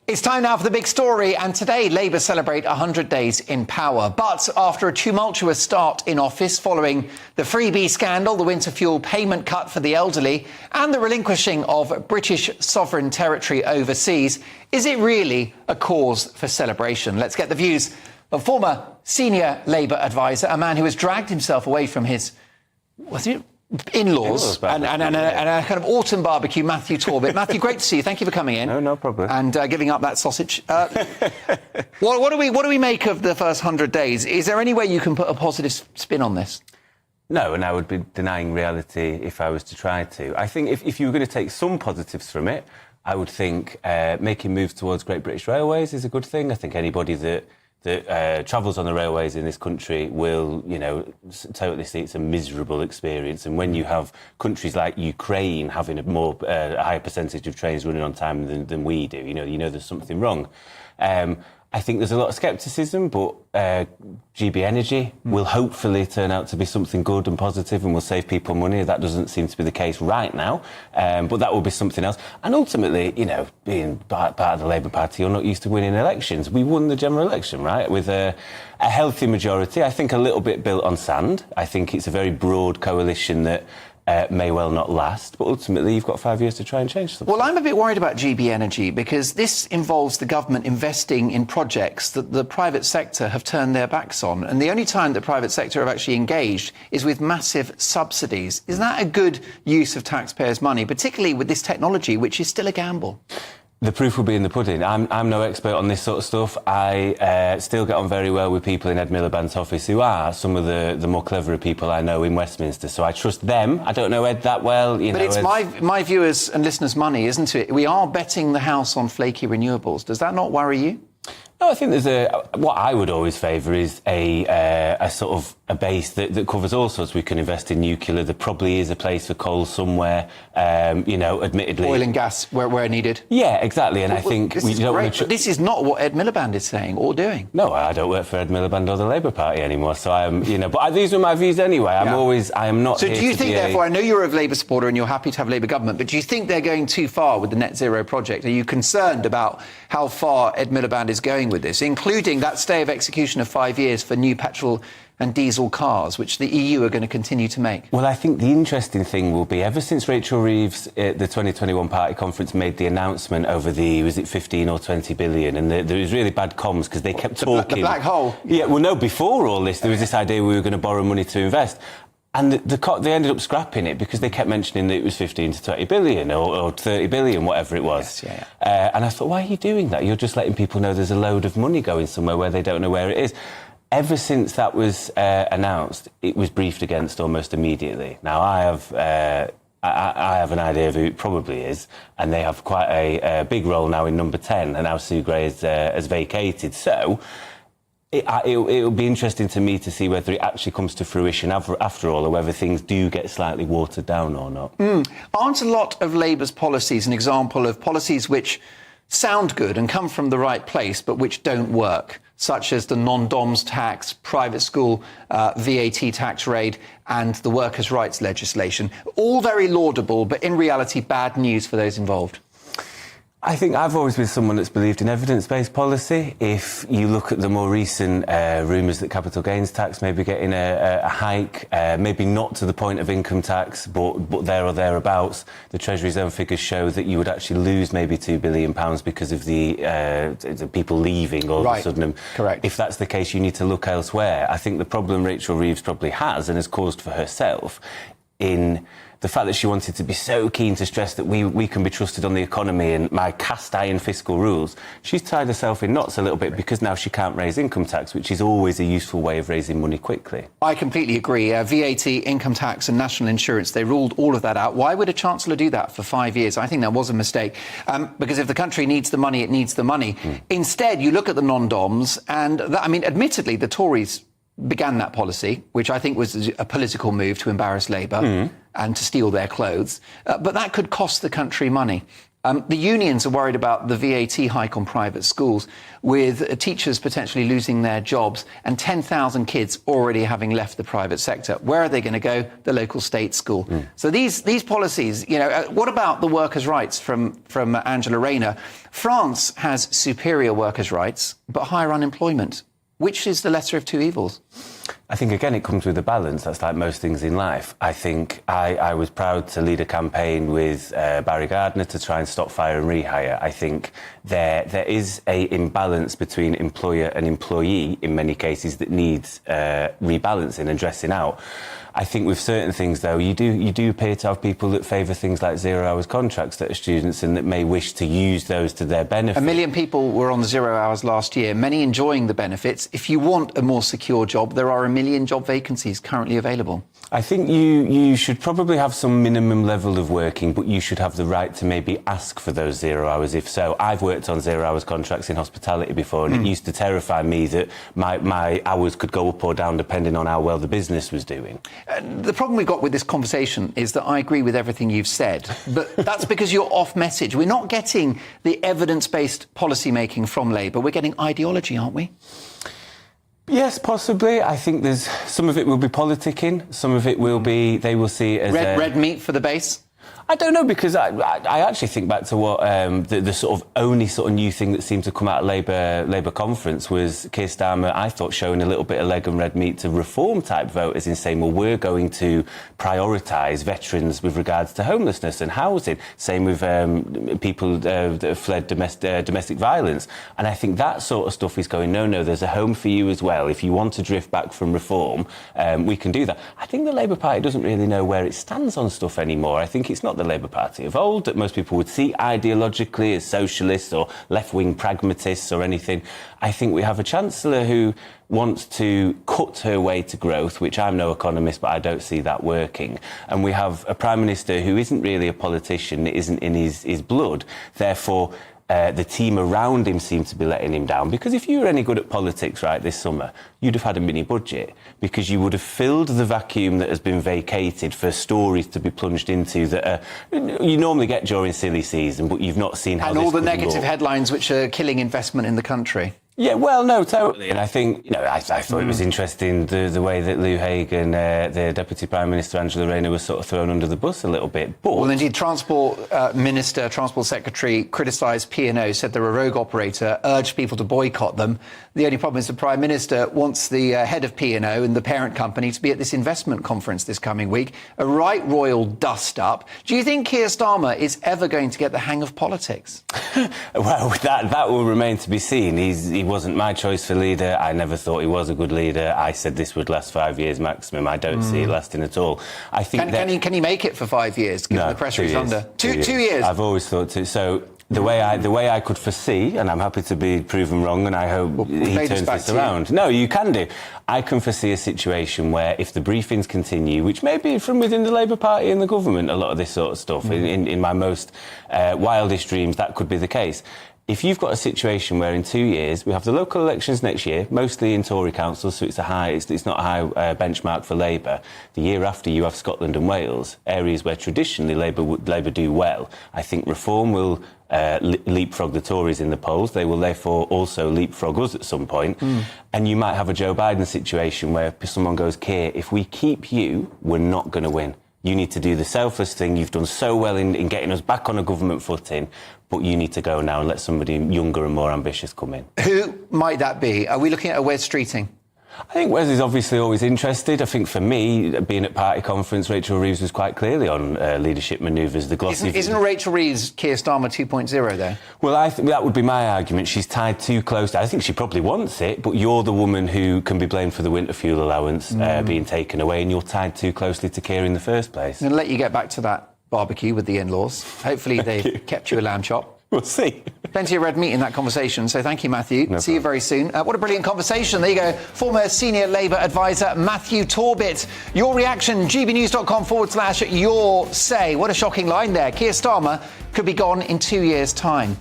It's time now for the big story, and today Labour celebrate 100 days in power. But after a tumultuous start in office following the freebie scandal, the winter fuel payment cut for the elderly and the relinquishing of British sovereign territory overseas, is it really a cause for celebration? Let's get the views of former senior Labour advisor, a man who has dragged himself away from his in-laws and a kind of autumn barbecue, Matthew Torbett. Matthew, great to see you. Thank you for coming in. No problem. And giving up that sausage. What do we make of the first 100 days? Is there any way you can put a positive spin on this? No, and I would be denying reality if I was to try to. I think if you were going to take some positives from it, I would think making moves towards Great British Railways is a good thing. I think anybody that travels on the railways in this country will, totally see it's a miserable experience. And when you have countries like Ukraine having a higher percentage of trains running on time than we do, you know there's something wrong. I think there's a lot of scepticism, but GB Energy will hopefully turn out to be something good and positive and will save people money. That doesn't seem to be the case right now, but that will be something else. And ultimately, being part of the Labour Party, you're not used to winning elections. We won the general election, right, with a healthy majority. I think a little bit built on sand. I think it's a very broad coalition that may well not last, but ultimately you've got 5 years to try and change something. Well, I'm a bit worried about GB Energy because this involves the government investing in projects that the private sector have turned their backs on, and the only time the private sector have actually engaged is with massive subsidies. Is that a good use of taxpayers' money, particularly with this technology, which is still a gamble? The proof will be in the pudding. I'm no expert on this sort of stuff. I still get on very well with people in Ed Miliband's office who are some of the more cleverer people I know in Westminster. So I trust them. I don't know Ed that well. But it's my viewers' and listeners' money, isn't it? We are betting the house on flaky renewables. Does that not worry you? No, I think what I would always favour is a sort of a base that covers all sorts. We can invest in nuclear. There probably is a place for coal somewhere, admittedly. Oil and gas where needed. Yeah, exactly. And I think we don't want to... This is not what Ed Miliband is saying or doing. No, I don't work for Ed Miliband or the Labour Party anymore. So but these are my views anyway. I am not. So do you think, therefore, I know you're a Labour supporter and you're happy to have a Labour government, but do you think they're going too far with the net zero project? Are you concerned about how far Ed Miliband is going with this, including that stay of execution of 5 years for new petrol and diesel cars, which the EU are going to continue to make? Well, I think the interesting thing will be, ever since Rachel Reeves at the 2021 party conference made the announcement over was it 15 or 20 billion, and there was really bad comms because they kept talking... The black hole? Yeah, well, no, before all this, there was this idea we were going to borrow money to invest. And they ended up scrapping it because they kept mentioning that it was 15 to 20 billion or 30 billion, whatever it was. Yes, yeah. And I thought, why are you doing that? You're just letting people know there's a load of money going somewhere where they don't know where it is. Ever since that was announced, it was briefed against almost immediately. Now, I have an idea of who it probably is, and they have quite a big role now in number 10, and now Sue Gray has vacated. So... It'll be interesting to me to see whether it actually comes to fruition after all, or whether things do get slightly watered down or not. Aren't a lot of Labour's policies an example of policies which sound good and come from the right place, but which don't work, such as the non-doms tax, private school VAT tax raid, and the workers' rights legislation? All very laudable, but in reality, bad news for those involved. I think I've always been someone that's believed in evidence-based policy. If you look at the more recent rumours that capital gains tax may be getting a hike, maybe not to the point of income tax, but there or thereabouts, the Treasury's own figures show that you would actually lose maybe £2 billion because of the people leaving all of a sudden. Correct. If that's the case, you need to look elsewhere. I think the problem Rachel Reeves probably has and has caused for herself in the fact that she wanted to be so keen to stress that we can be trusted on the economy and my cast iron fiscal rules, she's tied herself in knots a little bit because now she can't raise income tax, which is always a useful way of raising money quickly. I completely agree. VAT, income tax and national insurance, they ruled all of that out. Why would a Chancellor do that for 5 years? I think that was a mistake, because if the country needs the money, it needs the money. Instead, you look at the non-doms and, admittedly, the Tories began that policy, which I think was a political move to embarrass Labour and to steal their clothes. But that could cost the country money. The unions are worried about the VAT hike on private schools, with teachers potentially losing their jobs and 10,000 kids already having left the private sector. Where are they going to go? The local state school. So these policies, what about the workers' rights from Angela Rayner? France has superior workers' rights, but higher unemployment. Which is the lesser of two evils? I think, again, it comes with a balance. That's like most things in life. I think I was proud to lead a campaign with Barry Gardner to try and stop fire and rehire. I think there is a imbalance between employer and employee in many cases that needs rebalancing and dressing out. I think with certain things, though, you do appear to have people that favour things like 0 hours contracts that are students and that may wish to use those to their benefit. 1 million people were on 0 hours last year, many enjoying the benefits. If you want a more secure job, there are 1 million job vacancies currently available. I think you should probably have some minimum level of working, but you should have the right to maybe ask for those 0 hours. If so, I've worked on 0 hours contracts in hospitality before, and it used to terrify me that my hours could go up or down depending on how well the business was doing. The problem we've got with this conversation is that I agree with everything you've said, but that's because you're off message. We're not getting the evidence-based policy making from Labour. We're getting ideology, aren't we? Yes, possibly. I think there's some of it will be politicking, some of it will be they will see it as red meat for the base. I don't know, because I actually think back to what the sort of only sort of new thing that seemed to come out of Labour conference was Keir Starmer, I thought, showing a little bit of leg and red meat to reform-type voters in saying, well, we're going to prioritise veterans with regards to homelessness and housing. Same with people that have fled domestic violence. And I think that sort of stuff is going, no, there's a home for you as well. If you want to drift back from reform, we can do that. I think the Labour Party doesn't really know where it stands on stuff anymore. I think it's not the Labour Party of old that most people would see ideologically as socialists or left-wing pragmatists or anything. I think we have a Chancellor who wants to cut her way to growth, which I'm no economist, but I don't see that working. And we have a Prime Minister who isn't really a politician, it isn't in his blood. Therefore, the team around him seem to be letting him down. Because if you were any good at politics, right, this summer, you'd have had a mini budget, because you would have filled the vacuum that has been vacated for stories to be plunged into that you normally get during silly season, but you've not seen how and all the negative headlines which are killing investment in the country. Yeah, well, no, totally. And I think, I thought it was interesting the way that Lou Hague and the Deputy Prime Minister Angela Rayner was sort of thrown under the bus a little bit. But well, indeed, Transport Minister, Transport Secretary criticised P&O, said they're a rogue operator, urged people to boycott them. The only problem is the Prime Minister wants the head of P&O and the parent company to be at this investment conference this coming week. A right royal dust-up. Do you think Keir Starmer is ever going to get the hang of politics? Well, that will remain to be seen. He wasn't my choice for leader. I never thought he was a good leader. I said this would last 5 years maximum. I don't see it lasting at all. I think can he make it for 5 years? Given the pressure he's under. Two years. I've always thought to. So the way I could foresee, and I'm happy to be proven wrong, and I hope he turns this around. No, you can do. I can foresee a situation where, if the briefings continue, which may be from within the Labour Party and the government, a lot of this sort of stuff, in my most wildest dreams, that could be the case. If you've got a situation where in 2 years we have the local elections next year, mostly in Tory councils, so it's not a high benchmark for Labour. The year after you have Scotland and Wales, areas where traditionally Labour do well. I think reform will leapfrog the Tories in the polls. They will therefore also leapfrog us at some point. And you might have a Joe Biden situation where someone goes, Keir, if we keep you, we're not going to win. You need to do the selfless thing. You've done so well in getting us back on a government footing, but you need to go now and let somebody younger and more ambitious come in. Who might that be? Are we looking at a Wes Streeting? I think Wes is obviously always interested. I think for me, being at party conference, Rachel Reeves was quite clearly on leadership manoeuvres. The glossy isn't Rachel Reeves Keir Starmer 2.0 though? Well, I think that would be my argument. She's tied too close. I think she probably wants it, but you're the woman who can be blamed for the winter fuel allowance being taken away, and you're tied too closely to Keir in the first place. I'm going to let you get back to that barbecue with the in-laws. Hopefully they've kept you a lamb chop. We'll see. Plenty of red meat in that conversation, so thank you, Matthew. No See you very soon. What a brilliant conversation. There you go. Former senior Labour advisor Matthew Torbit. Your reaction, gbnews.com/your say. What a shocking line there. Keir Starmer could be gone in 2 years' time.